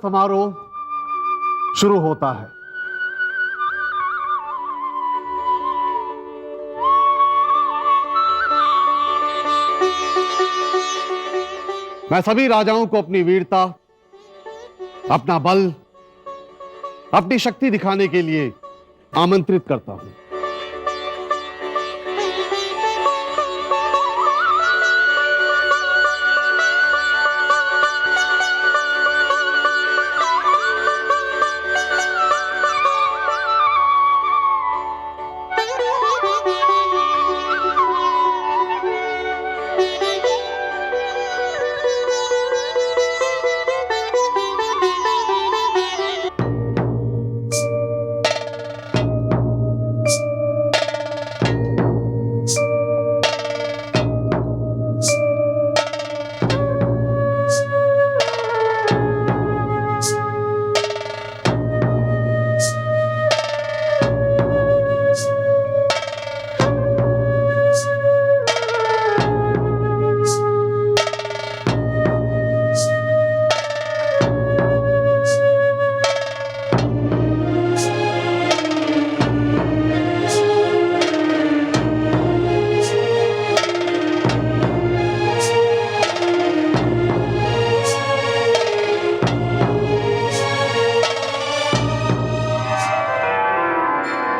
समारोह शुरू होता है। मैं सभी राजाओं को अपनी वीरता, अपना बल, अपनी शक्ति दिखाने के लिए आमंत्रित करता हूं।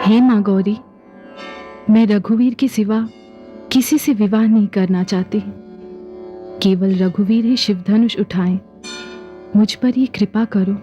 हे माँ गौरी, मैं रघुवीर के सिवा किसी से विवाह नहीं करना चाहती। केवल रघुवीर ही शिवधनुष उठाएं। मुझ पर ये कृपा करो।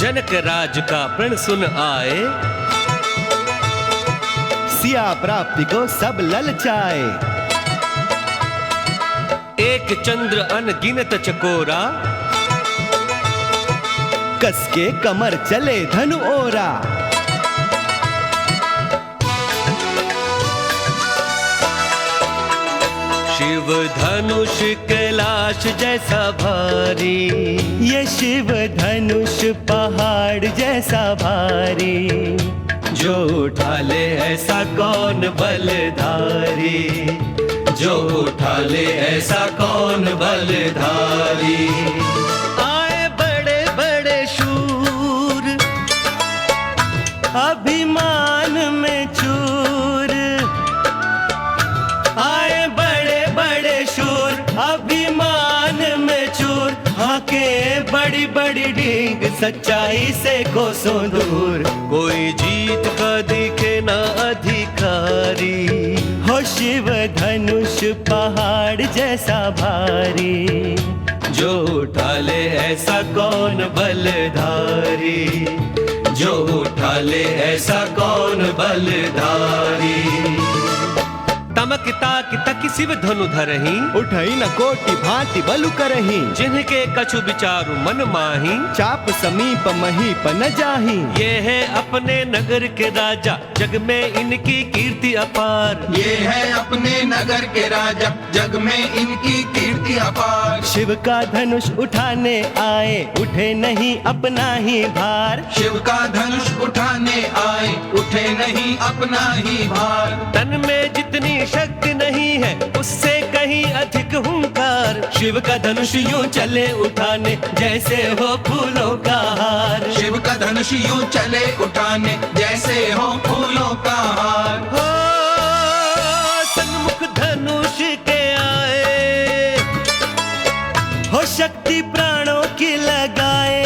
जनक राज का प्रण सुन आए, सिया प्राप्ति को सब ललचाए। एक चंद्र अनगिनत चकोरा, कसके कमर चले धनु ओरा। शिव धनुष कैलाश जैसा भारी, ये शिव धनुष पहाड़ जैसा भारी। जो उठा ले ऐसा कौन बलधारी, जो उठा ले ऐसा कौन बलधारी। आए बड़े बड़े शूर, अभिमान में चूर। आए बड़े बड़े शूर, अभिमान में चूर। हाके बड़ी बड़ी डींग, सच्चाई से कोसों दूर। कोई जीत का दिखे ना अधिकारी, हो शिव धनुष पहाड़ जैसा भारी। जो उठा ले ऐसा कौन बलधारी। जो उठा ले ऐसा कौन बलधारी। तमक ताक तक शिव धनु धरही, उठई न कोटि भांति बलु करही। जिनके कछु विचारु मन माही, चाप समीप महीप न जाही। ये है अपने नगर के राजा, जग में इनकी कीर्ति अपार। ये है अपने नगर के राजा, जग में इनकी कीर्ति अपार। शिव का धनुष उठाने आए, उठे नहीं अपना ही भार। शिव का धनुष उठाने आए, उठे नहीं अपना ही भार। तन में जितनी शक्ति नहीं है, उससे कहीं अधिक हुंकार। शिव का धनुष यूं चले उठाने, जैसे हो फूलों का हार। शिव का धनुष यूं चले उठाने, जैसे हो फूलों का हार। हो सन्मुख धनुष के आए, हो शक्ति प्राणों की लगाए।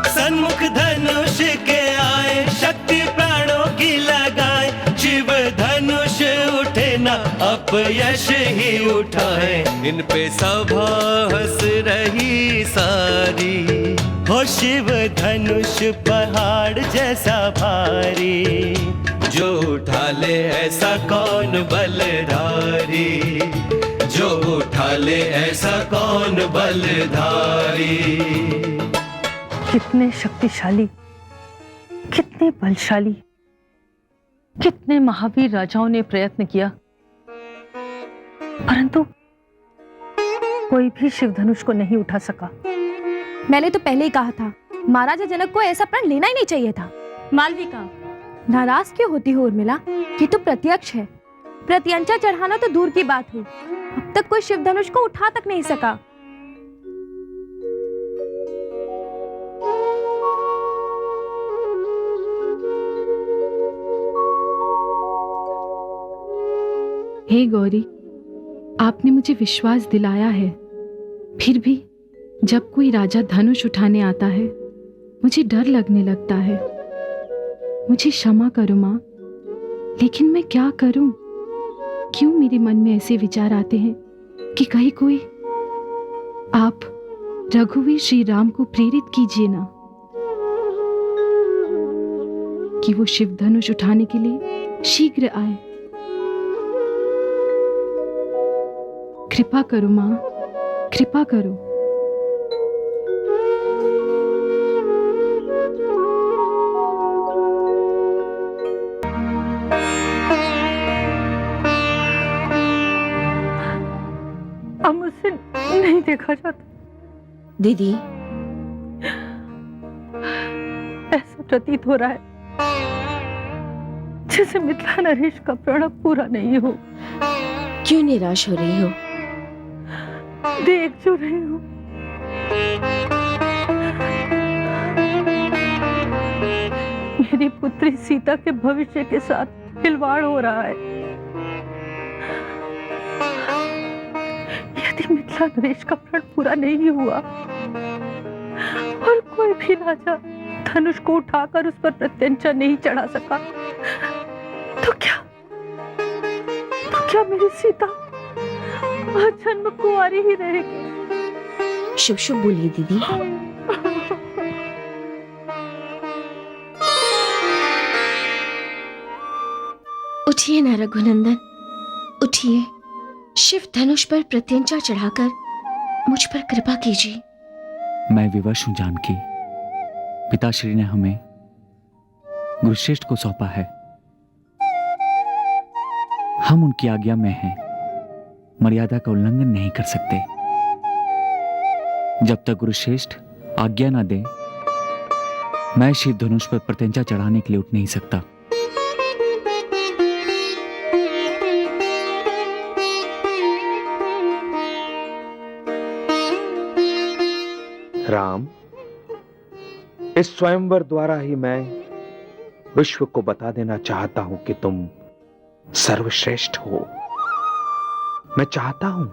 सन्मुख धनुष के आए, शक्ति प्राणों की लगाए। शिव धनुष उठे ना अपयश ही उठाए। इन पे सभा हंस रही सारी। हो शिव धनुष पहाड़ जैसा भारी। जो उठा ले ऐसा कौन बलधारी। जो उठा ले ऐसा कौन बलधारी। कितने शक्तिशाली, कितने बलशाली, कितने महावीर राजाओं ने प्रयत्न किया, परंतु कोई भी शिव धनुष को नहीं उठा सका। मैंने तो पहले ही कहा था, महाराजा जनक को ऐसा प्रण लेना ही नहीं चाहिए था। मालविका, नाराज क्यों होती हो उर्मिला? ये तो प्रत्यक्ष है। प्रत्यंचा चढ़ाना तो दूर की बात हुई, अब तक कोई शिव धनुष को उठा तक नहीं सका। हे गौरी, आपने मुझे विश्वास दिलाया है, फिर भी जब कोई राजा धनुष उठाने आता है, मुझे डर लगने लगता है। मुझे क्षमा करो माँ, लेकिन मैं क्या करूं? क्यों मेरे मन में ऐसे विचार आते हैं कि कहीं कोई आप रघुवीर श्री राम को प्रेरित कीजिए ना कि वो शिव धनुष उठाने के लिए शीघ्र आए। कृपा करो माँ, कृपा करो। अब मुझसे नहीं देखा जाता। दीदी, ऐसा प्रतीत हो रहा है जैसे मिथिला नरेश का प्रण पूरा नहीं हो। क्यों निराश हो रही हो? देख जो रही हूँ, मेरी पुत्री सीता के भविष्य के साथ खिलवाड़ हो रहा है। यदि मिथिला नरेश का प्रण पूरा नहीं हुआ और कोई भी राजा धनुष को उठाकर उस पर प्रत्यंचा नहीं चढ़ा सका, तो क्या मेरी सीता जन्म कुंवारी ही रहेगी? शुभ शुभ बोलिए दीदी। उठिए ना रघुनंदन, उठिए। शिव धनुष पर प्रत्यंचा चढ़ाकर मुझ पर कृपा कीजिए। मैं विवश हूं जानकी। पिताश्री ने हमें गुरुश्रेष्ठ को सौंपा है। हम उनकी आज्ञा में हैं, मर्यादा का उल्लंघन नहीं कर सकते। जब तक गुरुश्रेष्ठ आज्ञा ना दे, मैं शिव धनुष पर प्रत्यंचा चढ़ाने के लिए उठ नहीं सकता। राम, इस स्वयंवर द्वारा ही मैं विश्व को बता देना चाहता हूं कि तुम सर्वश्रेष्ठ हो। मैं चाहता हूं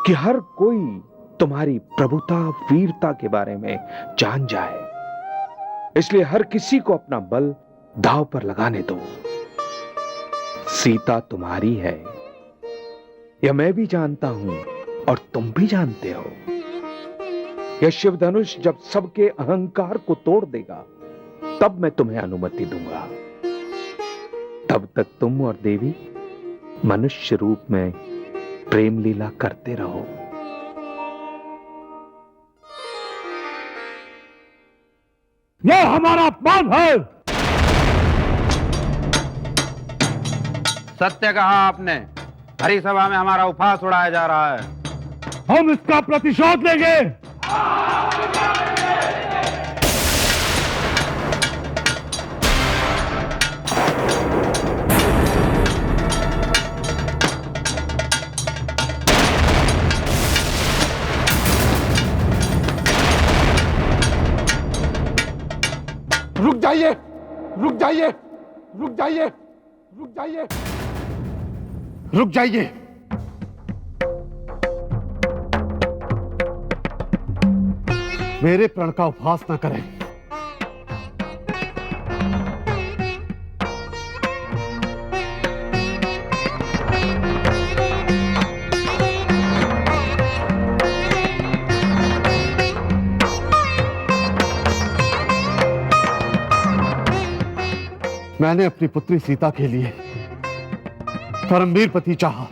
कि हर कोई तुम्हारी प्रभुता, वीरता के बारे में जान जाए। इसलिए हर किसी को अपना बल दांव पर लगाने दो। सीता तुम्हारी है, यह मैं भी जानता हूं और तुम भी जानते हो। यह शिव धनुष जब सबके अहंकार को तोड़ देगा, तब मैं तुम्हें अनुमति दूंगा। तब तक तुम और देवी मनुष्य रूप में प्रेम लीला करते रहो। यह हमारा अपमान है। सत्य कहा आपने। भरी सभा में हमारा उपहास उड़ाया जा रहा है। हम इसका प्रतिशोध लेंगे। रुक जाइए, रुक जाइए, रुक जाइए, रुक जाइए, रुक जाइए। मेरे प्रण का उपहास न करें। मैंने अपनी पुत्री सीता के लिए परमवीर पति चाहा,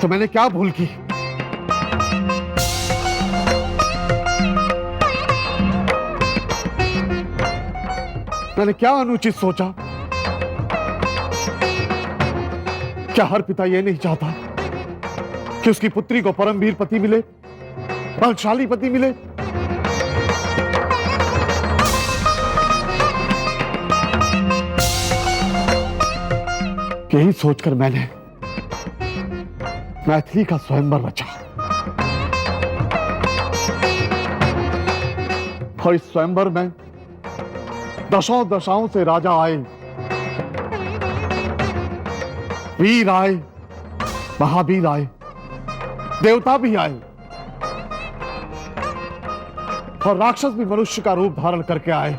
तो मैंने क्या भूल की? मैंने क्या अनुचित सोचा? क्या हर पिता यह नहीं चाहता कि उसकी पुत्री को परमवीर पति मिले, बलशाली पति मिले? यही सोचकर मैंने मैथिली का स्वयंवर रचा। और इस स्वयंवर में दशों दशाओं से राजा आए, वीर आए, महावीर आए, देवता भी आए, और राक्षस भी मनुष्य का रूप धारण करके आए।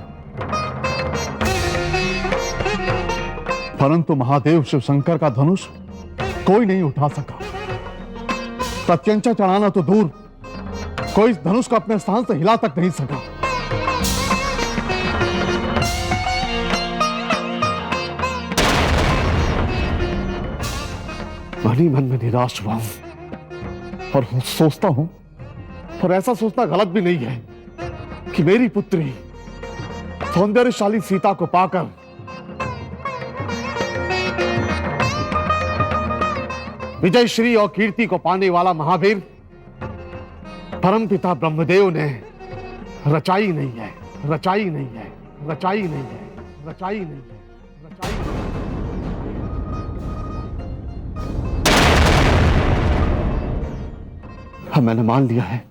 परंतु महादेव शिव शंकर का धनुष कोई नहीं उठा सका। प्रत्यंचा चढ़ाना तो दूर, कोई इस धनुष को अपने स्थान से हिला तक नहीं सका। मन ही मन में निराश हुआ हूं और सोचता हूं, और ऐसा सोचना गलत भी नहीं है, कि मेरी पुत्री सौंदर्यशाली सीता को पाकर विजय श्री और कीर्ति को पाने वाला महावीर परमपिता ब्रह्मदेव ने रचाई नहीं है, रचाई नहीं है, रचाई नहीं है, रचाई नहीं है, रचाई नहीं है। हाँ, मैंने मान लिया है,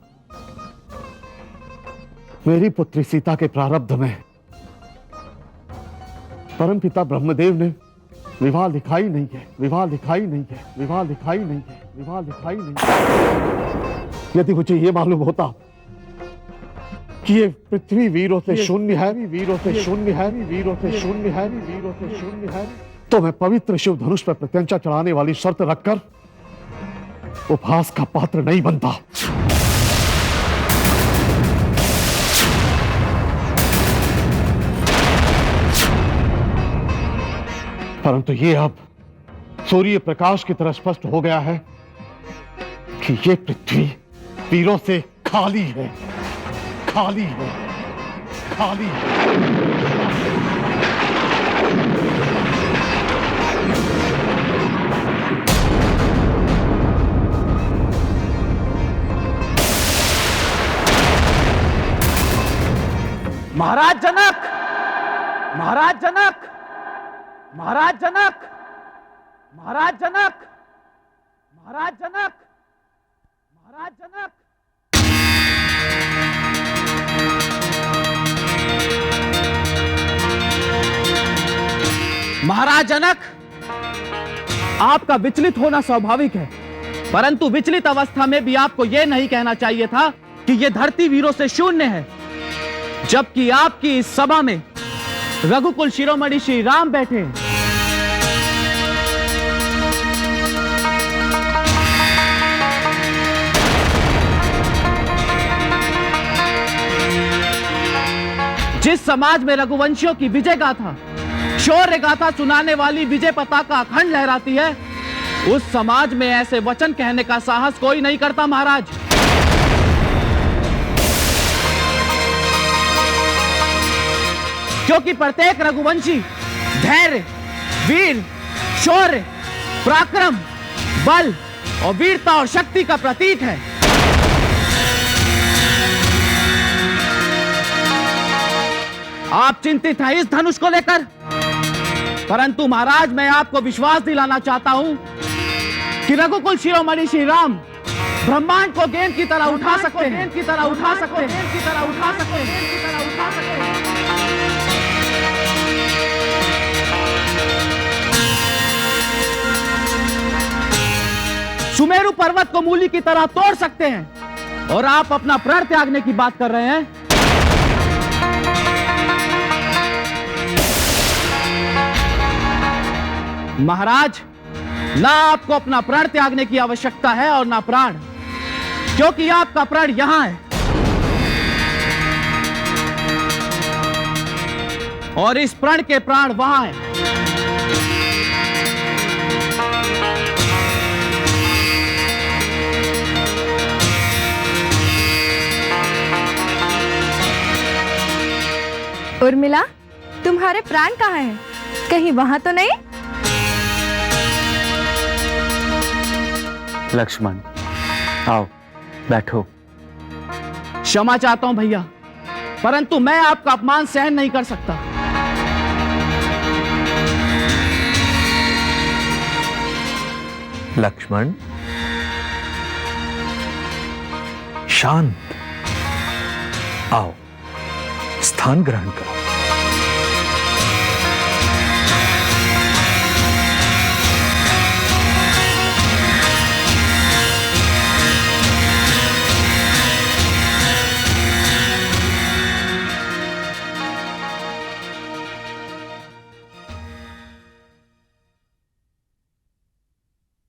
मेरी पुत्री सीता के प्रारब्ध में परमपिता ब्रह्मदेव ने विवाह लिखाई नहीं है, विवाह लिखाई नहीं है, विवाह लिखाई नहीं है, विवाह लिखाई नहीं है। यदि मुझे यह मालूम होता कि ये पृथ्वी वीरों से शून्य है, वीरों से शून्य है, वीरों से शून्य है, वीरों से शून्य है, तो मैं पवित्र शिव धनुष पर प्रत्यंचा चढ़ाने वाली शर्त रखकर उपहास का पात्र नहीं बनता। परंतु ये अब सूर्य प्रकाश की तरह स्पष्ट हो गया है कि ये पृथ्वी वीरों से खाली है, खाली है, खाली है। महाराज जनक, महाराज जनक, महाराज जनक, महाराज जनक, महाराज जनक, महाराज जनक। महाराज जनक, आपका विचलित होना स्वाभाविक है, परंतु विचलित अवस्था में भी आपको यह नहीं कहना चाहिए था कि यह धरती वीरों से शून्य है, जबकि आपकी इस सभा में रघुकुल शिरोमणि श्री राम बैठे हैं। जिस समाज में रघुवंशियों की विजय गाथा, शौर्य गाथा सुनाने वाली विजय पताका अखंड लहराती है, उस समाज में ऐसे वचन कहने का साहस कोई नहीं करता महाराज। क्योंकि प्रत्येक रघुवंशी धैर्य, वीर, शौर्य, पराक्रम, बल और वीरता और शक्ति का प्रतीक है। आप चिंतित हैं इस धनुष को लेकर, परंतु महाराज मैं आपको विश्वास दिलाना चाहता हूं कि रघुकुल शिरोमणि श्री राम ब्रह्मांड को गेंद की तरह उठा सकते हैं, की तरह उठा सकते हैं, की तरह उठा सकते हैं, की तरह उठा सकते हैं। सुमेरु पर्वत को मूली की तरह तोड़ सकते हैं, और आप अपना प्राण त्यागने की बात कर रहे हैं। महाराज, ना आपको अपना प्राण त्यागने की आवश्यकता है और ना प्राण, क्योंकि आपका प्राण यहां है और इस प्राण के प्राण वहां हैं। उर्मिला, तुम्हारे प्राण कहाँ हैं? कहीं वहां तो नहीं? लक्ष्मण, आओ बैठो। क्षमा चाहता हूं भैया, परंतु मैं आपका अपमान सहन नहीं कर सकता। लक्ष्मण, शांत, आओ स्थान ग्रहण करो।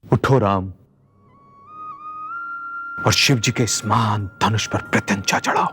उठो राम, और शिव जी के इस महान धनुष पर प्रत्यंचा चढ़ाओ।